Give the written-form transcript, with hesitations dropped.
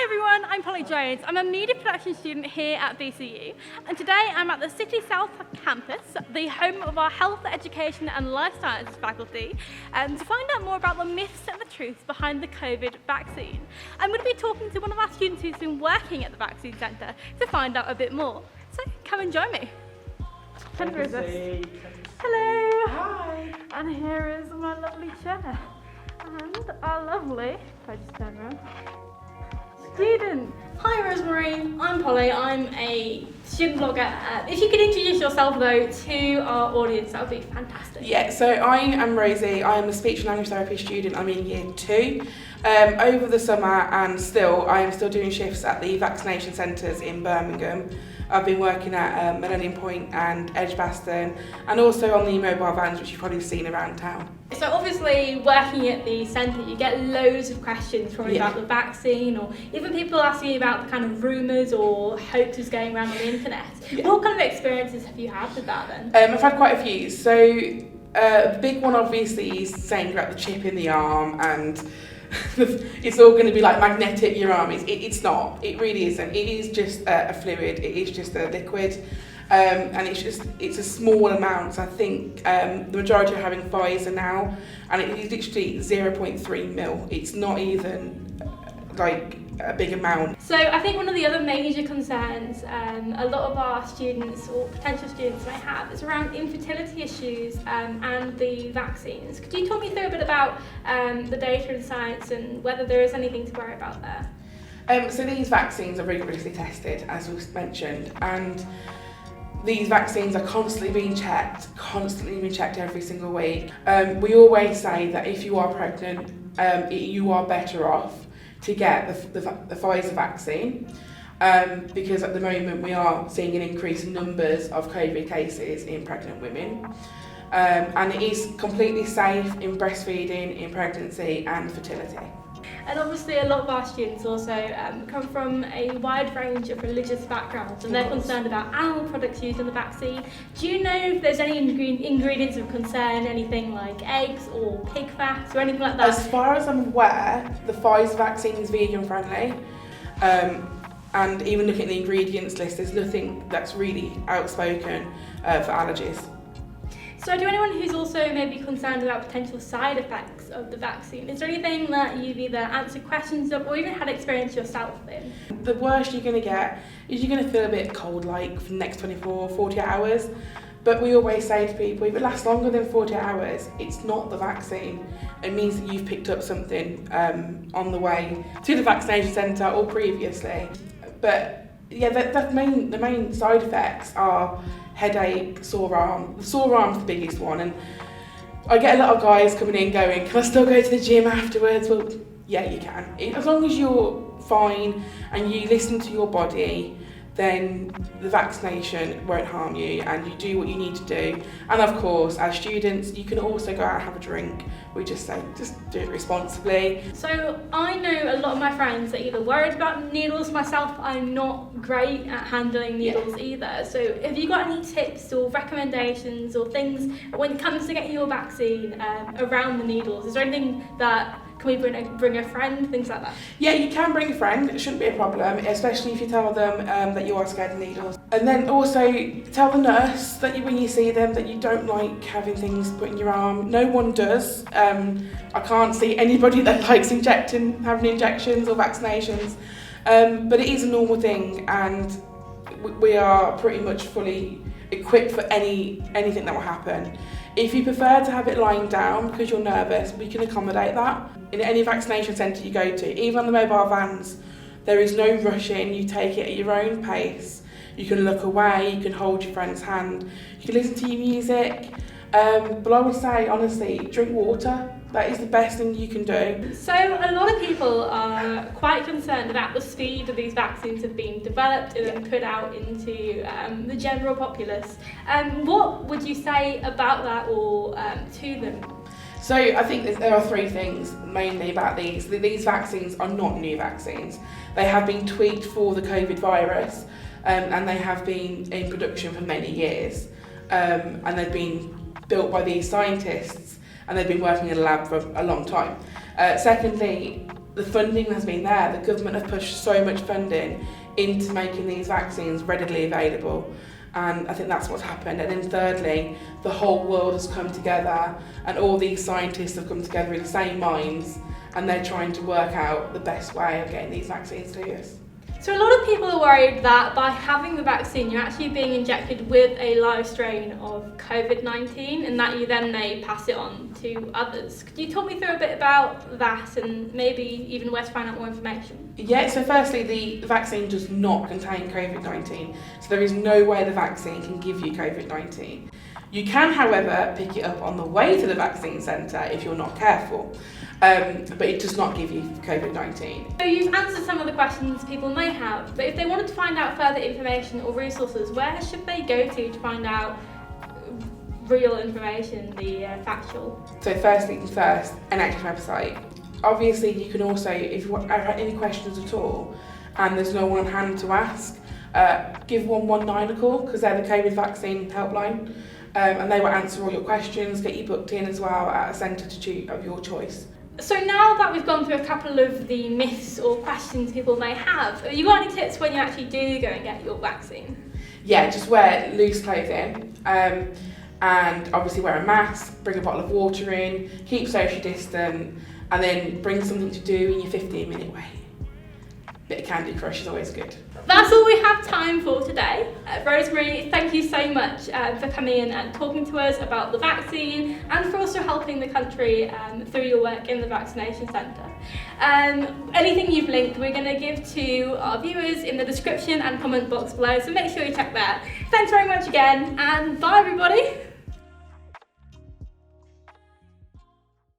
everyone, I'm Polly Jones. I'm a media production student here at VCU, and today I'm at the City South campus, the home of our health, education and life sciences faculty, to find out more about the myths and the truths behind the COVID vaccine. I'm going to be talking to one of our students who's been working at the vaccine centre to find out a bit more. So come and join me. Hello. Hi. And here is my lovely chair. And our lovely, if I just turn around, student. Hi Rosemary, I'm Polly, I'm a student blogger. If you could introduce yourself though to our audience, that would be fantastic. Yeah, so I am Rosie, I am a speech and language therapy student, I'm in year 2. Over the summer I am still doing shifts at the vaccination centres in Birmingham. I've been working at Millennium Point and Edgbaston, and also on the mobile vans, which you've probably seen around town. So obviously working at the centre, you get loads of questions probably about the vaccine, or even people asking you about the kind of rumours or hoaxes going around on the internet. Yeah. What kind of experiences have you had with that then? I've had quite a few. So the big one obviously is saying about the chip in the arm and it's all going to be like magnetic, your arm. It's not. It really isn't. It is just a fluid. It is just a liquid. And it's a small amount. I think the majority are having Pfizer now, and it is literally 0.3 mil. It's not even like a big amount. So I think one of the other major concerns a lot of our students or potential students may have is around infertility issues and the vaccines. Could you talk me through a bit about the data and science and whether there is anything to worry about there? So these vaccines are rigorously tested, as was mentioned, and these vaccines are constantly being checked every single week. We always say that if you are pregnant, you are better off to get the Pfizer vaccine, because at the moment we are seeing an increase in numbers of COVID cases in pregnant women. And it is completely safe in breastfeeding, in pregnancy and fertility. And obviously a lot of our students also come from a wide range of religious backgrounds, and they're concerned about animal products used in the vaccine. Do you know if there's any ingredients of concern, anything like eggs or pig fat or anything like that? As far as I'm aware, the Pfizer vaccine is vegan friendly. And even looking at the ingredients list, there's nothing that's really outspoken for allergies. So to anyone who's also maybe concerned about potential side effects of the vaccine, is there anything that you've either answered questions of or even had experience yourself in? The worst you're going to get is you're going to feel a bit cold-like for the next 24, 48 hours. But we always say to people, if it lasts longer than 48 hours, it's not the vaccine. It means that you've picked up something on the way to the vaccination centre or previously. But yeah, the main side effects are headache, sore arm. The sore arm's the biggest one, and I get a lot of guys coming in going, can I still go to the gym afterwards? Well, yeah, you can. As long as you're fine and you listen to your body, then the vaccination won't harm you and you do what you need to do. And of course, as students, you can also go out and have a drink. We just say, just do it responsibly. So I know a lot of my friends are either worried about needles. Myself, I'm not great at handling needles either. So have you got any tips or recommendations or things when it comes to getting your vaccine around the needles? Is there anything that, can we bring a friend, things like that? Yeah, you can bring a friend, it shouldn't be a problem, especially if you tell them that you are scared of needles. And then also tell the nurse that when you see them that you don't like having things put in your arm. No one does. I can't see anybody that likes having injections or vaccinations. But it is a normal thing, and we are pretty much fully equipped for anything that will happen. If you prefer to have it lying down because you're nervous, we can accommodate that. In any vaccination centre you go to, even on the mobile vans, there is no rushing. You take it at your own pace. You can look away, you can hold your friend's hand, you can listen to your music. But I would say, honestly, drink water. That is the best thing you can do. So a lot of people are quite concerned about the speed of these vaccines have been developed and then put out into the general populace. What would you say about that or to them? So I think there are 3 things mainly about these. These vaccines are not new vaccines. They have been tweaked for the COVID virus, and they have been in production for many years. And they've been built by these scientists, and they've been working in a lab for a long time. Secondly, the funding has been there. The government have pushed so much funding into making these vaccines readily available. And I think that's what's happened. And then thirdly, the whole world has come together and all these scientists have come together in the same minds, and they're trying to work out the best way of getting these vaccines to us. So a lot of people are worried that by having the vaccine, you're actually being injected with a live strain of COVID-19 and that you then may pass it on to others. Could you talk me through a bit about that and maybe even where to find out more information? Yeah, so firstly, the vaccine does not contain COVID-19. So there is no way the vaccine can give you COVID-19. You can, however, pick it up on the way to the vaccine centre if you're not careful. But it does not give you COVID-19. So you've answered some of the questions people may have, but if they wanted to find out further information or resources, where should they go to find out real information, the factual? So first things first, NHS website. Obviously you can also, if you have any questions at all and there's no one on hand to ask, give 119 a call because they're the COVID vaccine helpline, and they will answer all your questions, get you booked in as well at a centre of your choice. So now that we've gone through a couple of the myths or questions people may have you got any tips when you actually do go and get your vaccine? Yeah, just wear loose clothing, and obviously wear a mask, bring a bottle of water in, keep social distant, and then bring something to do in your 15-minute wait. Bit of Candy Crush is always good. That's all we have time for today. Rosemary, thank you so much for coming in and talking to us about the vaccine and for also helping the country through your work in the vaccination centre. Anything you've linked we're going to give to our viewers in the description and comment box below, so make sure you check that. Thanks very much again and bye everybody.